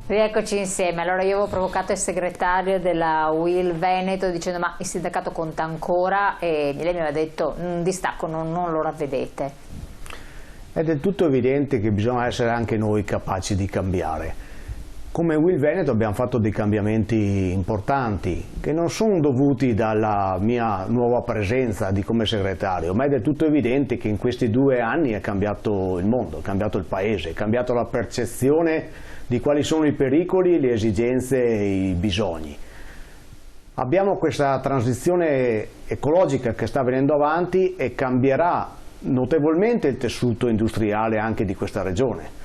Rieccoci insieme. Allora io avevo provocato il segretario della UIL Veneto dicendo ma il sindacato conta ancora, e lei mi aveva detto distacco, non lo ravvedete. È del tutto evidente che bisogna essere anche noi capaci di cambiare. Come UIL Veneto abbiamo fatto dei cambiamenti importanti che non sono dovuti dalla mia nuova presenza come segretario, ma è del tutto evidente che in questi 2 anni è cambiato il mondo, è cambiato il paese, è cambiato la percezione di quali sono i pericoli, le esigenze e i bisogni. Abbiamo questa transizione ecologica che sta venendo avanti e cambierà notevolmente il tessuto industriale anche di questa regione.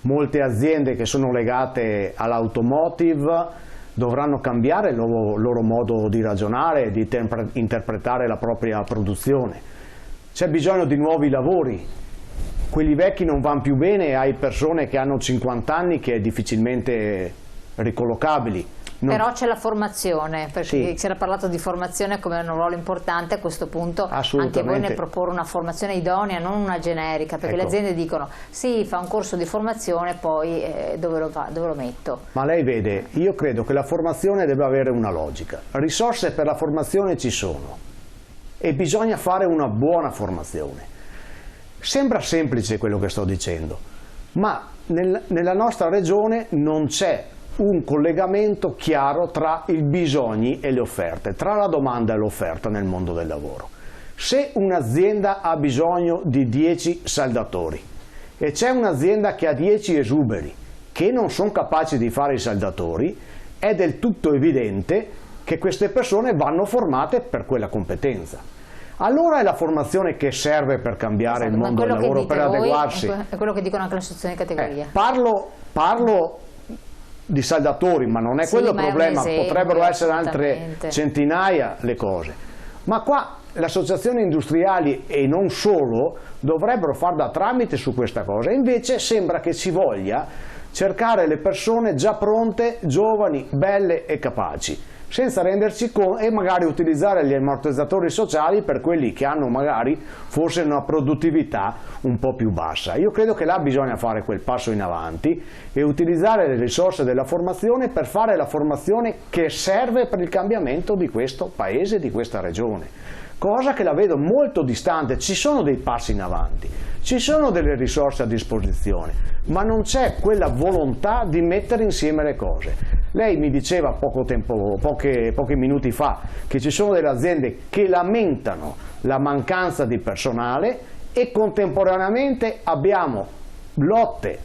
Molte aziende che sono legate all'automotive dovranno cambiare il loro modo di ragionare e di interpretare la propria produzione. C'è bisogno di nuovi lavori. Quelli vecchi non vanno più bene e hai persone che hanno 50 anni che è difficilmente ricollocabili. Però c'è la formazione, perché sì, si era parlato di formazione come un ruolo importante. A questo punto anche voi ne proporre una formazione idonea, non una generica, perché le aziende dicono sì, fa un corso di formazione, poi dove lo metto? Ma lei vede, io credo che la formazione debba avere una logica. Risorse per la formazione ci sono e bisogna fare una buona formazione. Sembra semplice quello che sto dicendo, ma nella nostra regione non c'è un collegamento chiaro tra i bisogni e le offerte, tra la domanda e l'offerta nel mondo del lavoro. Se un'azienda ha bisogno di 10 saldatori e c'è un'azienda che ha 10 esuberi che non sono capaci di fare i saldatori, è del tutto evidente che queste persone vanno formate per quella competenza. Allora è la formazione che serve per cambiare il mondo del lavoro, per adeguarsi. È quello che dicono anche le associazioni di categoria. Parlo di saldatori, ma non è quello il problema, potrebbero essere altre centinaia le cose. Ma qua le associazioni industriali e non solo dovrebbero far da tramite su questa cosa, invece sembra che ci voglia cercare le persone già pronte, giovani, belle e capaci, senza renderci conto, e magari utilizzare gli ammortizzatori sociali per quelli che hanno magari forse una produttività un po' più bassa. Io credo che là bisogna fare quel passo in avanti e utilizzare le risorse della formazione per fare la formazione che serve per il cambiamento di questo paese, di questa regione. Cosa che la vedo molto distante. Ci sono dei passi in avanti, ci sono delle risorse a disposizione, ma non c'è quella volontà di mettere insieme le cose. Lei mi diceva pochi minuti fa che ci sono delle aziende che lamentano la mancanza di personale e contemporaneamente abbiamo lotte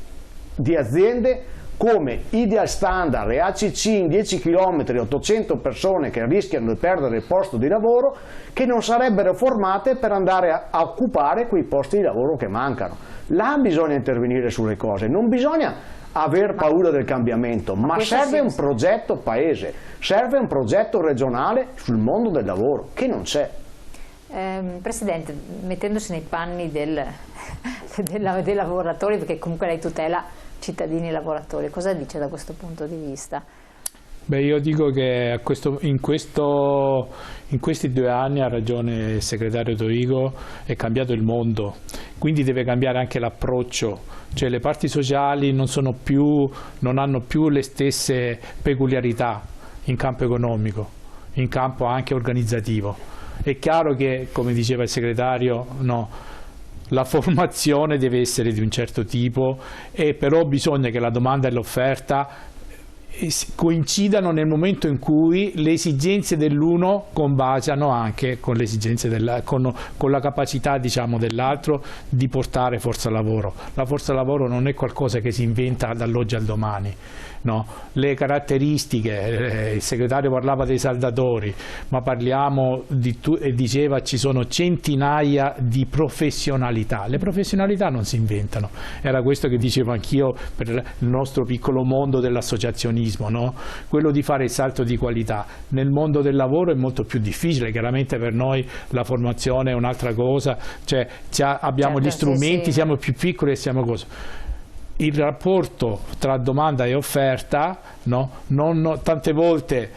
di aziende come Ideal Standard e ACC in 10 km, 800 persone che rischiano di perdere il posto di lavoro, che non sarebbero formate per andare a occupare quei posti di lavoro che mancano. Là bisogna intervenire sulle cose, non bisogna aver paura del cambiamento, ma serve un progetto paese, serve un progetto regionale sul mondo del lavoro, che non c'è. Presidente, mettendosi nei panni dei lavoratori, perché comunque lei tutela cittadini e lavoratori, cosa dice da questo punto di vista? Beh, io dico che in questi 2 anni, ha ragione il segretario Dorigo, è cambiato il mondo, quindi deve cambiare anche l'approccio, cioè le parti sociali non hanno più le stesse peculiarità in campo economico, in campo anche organizzativo. È chiaro che, come diceva il segretario, la formazione deve essere di un certo tipo, e però bisogna che la domanda e l'offerta coincidano nel momento in cui le esigenze dell'uno combaciano anche con le esigenze con la capacità, diciamo, dell'altro di portare forza lavoro. La forza lavoro non è qualcosa che si inventa dall'oggi al domani. No? Le caratteristiche, il segretario parlava dei saldatori, ma parliamo e diceva ci sono centinaia di professionalità. Le professionalità non si inventano, era questo che dicevo anch'io per il nostro piccolo mondo dell'associazionismo, no? Quello di fare il salto di qualità. Nel mondo del lavoro è molto più difficile, chiaramente per noi la formazione è un'altra cosa, cioè abbiamo gli strumenti, siamo più piccoli e siamo così. Il rapporto tra domanda e offerta, no? Tante volte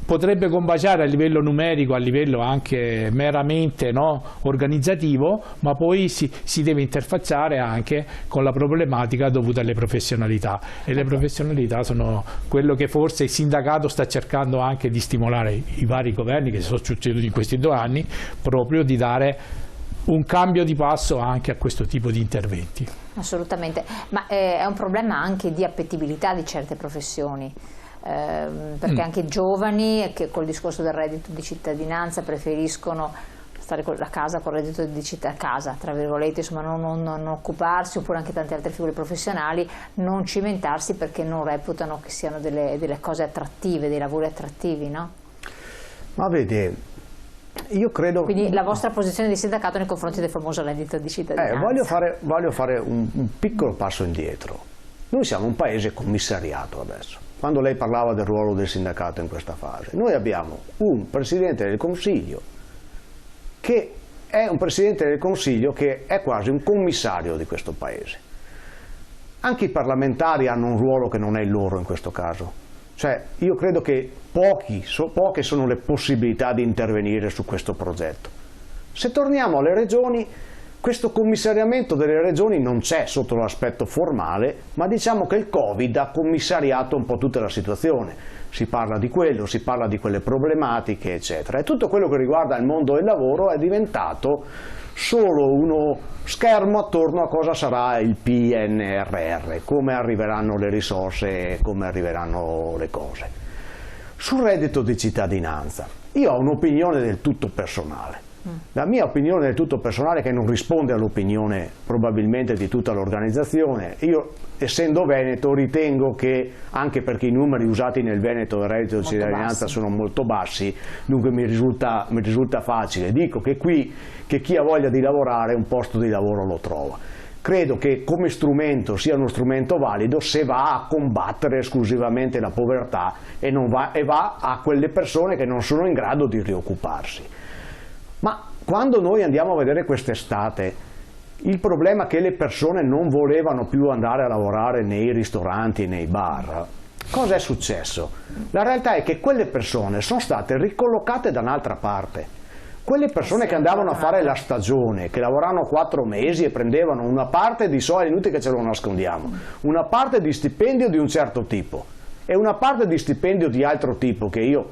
potrebbe combaciare a livello numerico, a livello anche meramente, no, organizzativo, ma poi si deve interfacciare anche con la problematica dovuta alle professionalità, e le professionalità sono quello che forse il sindacato sta cercando anche di stimolare i vari governi che sono succeduti in questi 2 anni, proprio di dare un cambio di passo anche a questo tipo di interventi. Assolutamente, ma è un problema anche di appetibilità di certe professioni. Perché anche giovani che col discorso del reddito di cittadinanza preferiscono stare a casa con il reddito di cittadinanza, tra virgolette, insomma non occuparsi, oppure anche tante altre figure professionali, non cimentarsi perché non reputano che siano delle cose attrattive, dei lavori attrattivi, no? Ma vedi, io credo... Quindi la vostra posizione di sindacato nei confronti del famoso reddito di cittadinanza? Voglio fare un piccolo passo indietro. Noi siamo un paese commissariato adesso. Quando lei parlava del ruolo del sindacato in questa fase, noi abbiamo un Presidente del Consiglio che è quasi un commissario di questo paese. Anche i parlamentari hanno un ruolo che non è il loro in questo caso. Cioè, io credo che poche sono le possibilità di intervenire su questo progetto. Se torniamo alle regioni, questo commissariamento delle regioni non c'è sotto l'aspetto formale, ma diciamo che il Covid ha commissariato un po' tutta la situazione. Si parla di quello, si parla di quelle problematiche, eccetera. E tutto quello che riguarda il mondo del lavoro è diventato solo uno schermo attorno a cosa sarà il PNRR, come arriveranno le risorse, come arriveranno le cose. Sul reddito di cittadinanza, io ho un'opinione del tutto personale. La mia opinione del tutto personale, che non risponde all'opinione probabilmente di tutta l'organizzazione, io essendo veneto ritengo che, anche perché i numeri usati nel Veneto del reddito di cittadinanza sono molto bassi, dunque mi risulta facile, dico che qui che chi ha voglia di lavorare un posto di lavoro lo trova. Credo che come strumento sia uno strumento valido se va a combattere esclusivamente la povertà e va a quelle persone che non sono in grado di rioccuparsi. Ma quando noi andiamo a vedere quest'estate, il problema è che le persone non volevano più andare a lavorare nei ristoranti e nei bar. Cosa è successo? La realtà è che quelle persone sono state ricollocate da un'altra parte. Quelle persone che andavano a fare la stagione, che lavoravano 4 mesi e prendevano una parte di soldi, inutile che ce lo nascondiamo, una parte di stipendio di un certo tipo e una parte di stipendio di altro tipo, che io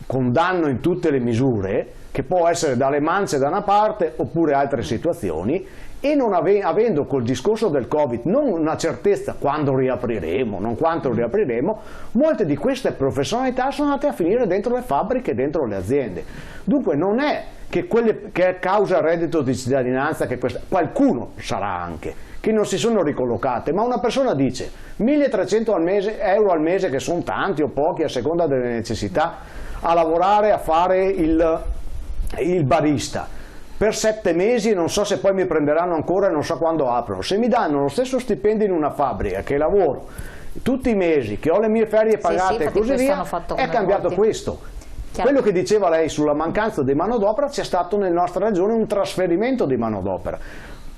condanno in tutte le misure, che può essere dalle mance da una parte oppure altre situazioni, e non avendo col discorso del Covid non una certezza quando riapriremo, non quanto riapriremo, molte di queste professionalità sono andate a finire dentro le fabbriche e dentro le aziende. Dunque non è che è causa il reddito di cittadinanza, che qualcuno sarà anche, che non si sono ricollocate, ma una persona dice 1.300 euro al mese, che sono tanti o pochi a seconda delle necessità, a lavorare, a fare il barista per 7 mesi e non so se poi mi prenderanno ancora e non so quando aprono. Se mi danno lo stesso stipendio in una fabbrica, che lavoro tutti i mesi, che ho le mie ferie pagate e così via, è cambiato questo. Quello che diceva lei sulla mancanza di manodopera, c'è stato nella nostra regione un trasferimento di manodopera,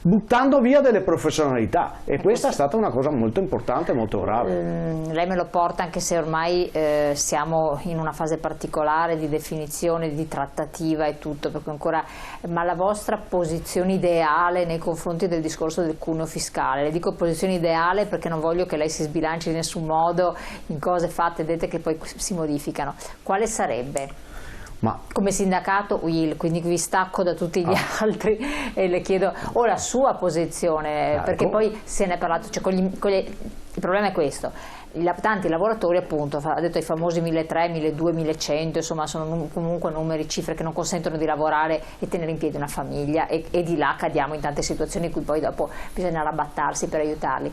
buttando via delle professionalità, e questa è stata una cosa molto importante, molto grave. Lei me lo porta, anche se ormai siamo in una fase particolare di definizione, di trattativa e tutto, perché ancora, ma la vostra posizione ideale nei confronti del discorso del cuneo fiscale, le dico posizione ideale perché non voglio che lei si sbilanci in nessun modo in cose fatte e dette che poi si modificano, quale sarebbe? Come sindacato UIL, quindi vi stacco da tutti gli altri e le chiedo la sua posizione, perché poi se ne è parlato, cioè il problema è questo: tanti lavoratori, appunto, ha detto i famosi 1.300, 1.200, 1.100, insomma sono comunque numeri, cifre che non consentono di lavorare e tenere in piedi una famiglia, e di là cadiamo in tante situazioni in cui poi dopo bisogna arrabattarsi per aiutarli.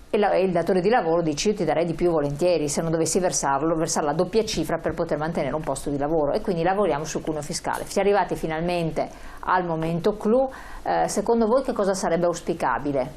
E il datore di lavoro dice: io ti darei di più volentieri se non dovessi versare la doppia cifra per poter mantenere un posto di lavoro, e quindi lavoriamo sul cuneo fiscale. Si è arrivati finalmente al momento clou. Secondo voi che cosa sarebbe auspicabile?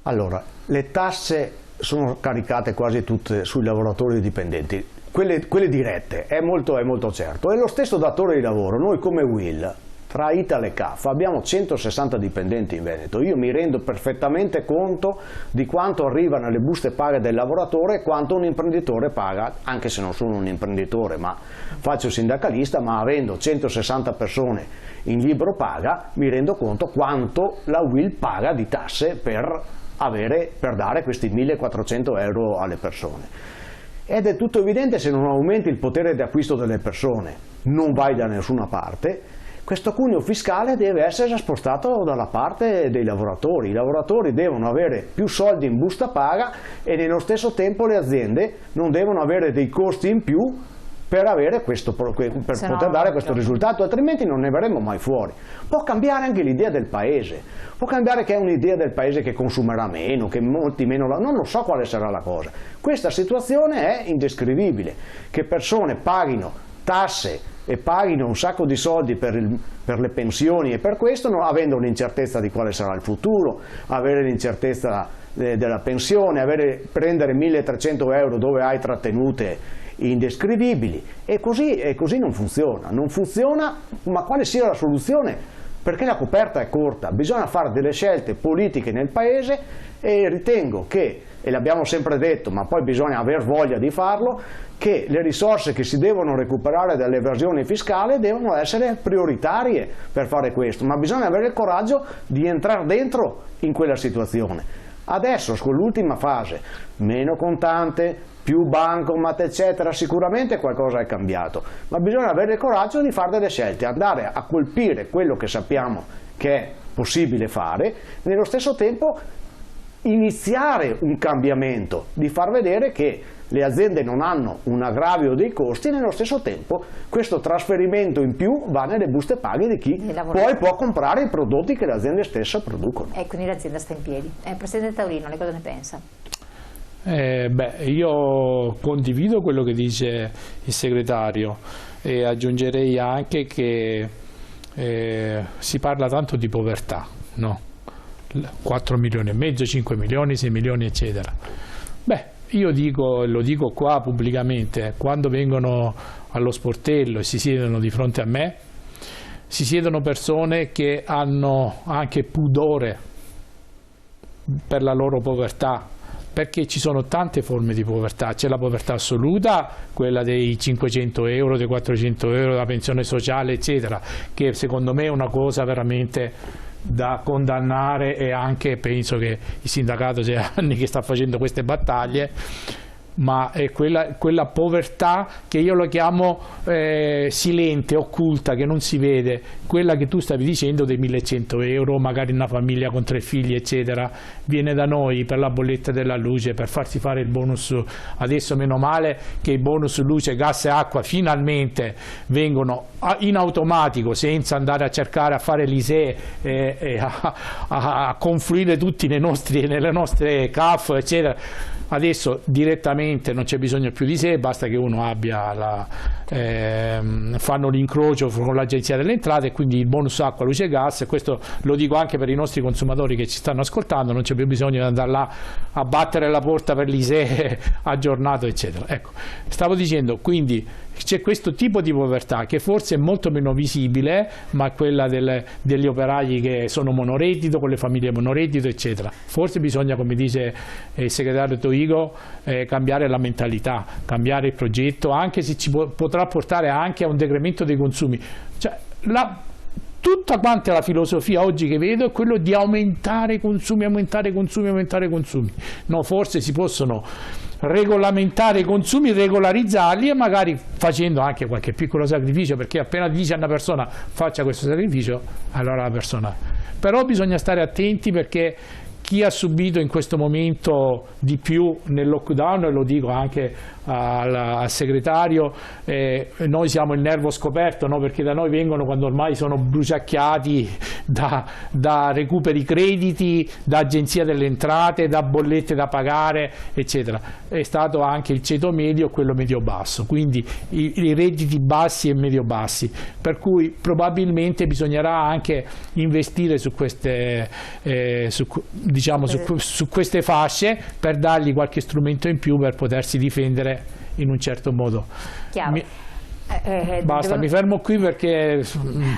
Allora, le tasse sono caricate quasi tutte sui lavoratori dipendenti, quelle dirette, è molto certo, e lo stesso datore di lavoro, noi come UIL fra Italy e CAF, abbiamo 160 dipendenti in Veneto, io mi rendo perfettamente conto di quanto arriva nelle buste paga del lavoratore e quanto un imprenditore paga, anche se non sono un imprenditore ma faccio il sindacalista, ma avendo 160 persone in libero paga mi rendo conto quanto la UIL paga di tasse per dare questi 1.400 euro alle persone. Ed è tutto evidente, se non aumenti il potere di acquisto delle persone non vai da nessuna parte, questo cuneo fiscale deve essere spostato dalla parte dei lavoratori. I lavoratori devono avere più soldi in busta paga e nello stesso tempo le aziende non devono avere dei costi in più per poter dare questo risultato, altrimenti non ne verremo mai fuori. Può cambiare anche l'idea del paese, può cambiare che è un'idea del paese che consumerà meno, che molti meno, non lo so quale sarà la cosa. Questa situazione è indescrivibile, che persone paghino tasse e paghino un sacco di soldi per le pensioni e per questo, non avendo l'incertezza di quale sarà il futuro, avere l'incertezza della pensione, prendere 1.300 euro dove hai trattenute indescrivibili, e così non funziona, ma quale sia la soluzione? Perché la coperta è corta, bisogna fare delle scelte politiche nel paese e ritengo che, e l'abbiamo sempre detto, ma poi bisogna aver voglia di farlo, che le risorse che si devono recuperare dall'evasione fiscale devono essere prioritarie per fare questo, ma bisogna avere il coraggio di entrare dentro in quella situazione. Adesso, con l'ultima fase, meno contante, più bancomat eccetera, sicuramente qualcosa è cambiato, ma bisogna avere il coraggio di fare delle scelte, andare a colpire quello che sappiamo che è possibile fare, nello stesso tempo iniziare un cambiamento, di far vedere che le aziende non hanno un aggravio dei costi e nello stesso tempo questo trasferimento in più va nelle buste paga di chi poi può comprare i prodotti che le aziende stesse producono. E quindi l'azienda sta in piedi. Presidente Taurino, lei cosa ne pensa? Io condivido quello che dice il segretario e aggiungerei anche che si parla tanto di povertà, no? 4 milioni e mezzo, 5 milioni, 6 milioni eccetera. Io dico, e lo dico qua pubblicamente, quando vengono allo sportello e si siedono di fronte a me, si siedono persone che hanno anche pudore per la loro povertà, perché ci sono tante forme di povertà. C'è la povertà assoluta, quella dei 500 euro, dei 400 euro, la pensione sociale eccetera, che secondo me è una cosa veramente da condannare, e anche penso che il sindacato sia anni che sta facendo queste battaglie, ma è quella povertà che io la chiamo silente, occulta, che non si vede, quella che tu stavi dicendo dei 1.100 euro, magari una famiglia con 3 figli eccetera, viene da noi per la bolletta della luce, per farsi fare il bonus. Adesso meno male che i bonus luce, gas e acqua finalmente vengono in automatico, senza andare a cercare a fare l'ISEE e a confluire tutti nelle nostre CAF eccetera. Adesso direttamente non c'è bisogno più di sé, basta che uno abbia fanno l'incrocio con l'Agenzia delle Entrate, e quindi il bonus acqua, luce e gas. E questo lo dico anche per i nostri consumatori che ci stanno ascoltando, non c'è più bisogno di andare là a battere la porta per l'ISEE aggiornato eccetera. Ecco, stavo dicendo, quindi c'è questo tipo di povertà che forse è molto meno visibile, ma quella degli operai che sono monoreddito, con le famiglie monoreddito eccetera. Forse bisogna, come dice il segretario Toigo, cambiare la mentalità, cambiare il progetto, anche se ci potrà portare anche a un decremento dei consumi. Cioè, tutta quanta la filosofia oggi che vedo è quello di aumentare i consumi, aumentare i consumi, aumentare i consumi. No, forse si possono regolamentare i consumi, regolarizzarli, e magari facendo anche qualche piccolo sacrificio, perché appena dice a una persona faccia questo sacrificio, allora la persona. Però bisogna stare attenti, perché chi ha subito in questo momento di più nel lockdown, e lo dico anche al segretario, noi siamo il nervo scoperto, no? Perché da noi vengono quando ormai sono bruciacchiati da recuperi crediti, da agenzia delle entrate, da bollette da pagare eccetera. È stato anche il ceto medio, quello medio basso, quindi i redditi bassi e medio bassi, per cui probabilmente bisognerà anche investire su queste su queste fasce, per dargli qualche strumento in più per potersi difendere in un certo modo. Chiaro. Basta, mi fermo qui perché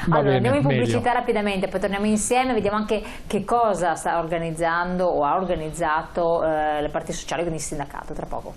allora andiamo in pubblicità rapidamente, poi torniamo insieme, vediamo anche che cosa sta organizzando o ha organizzato le parti sociali con il sindacato tra poco.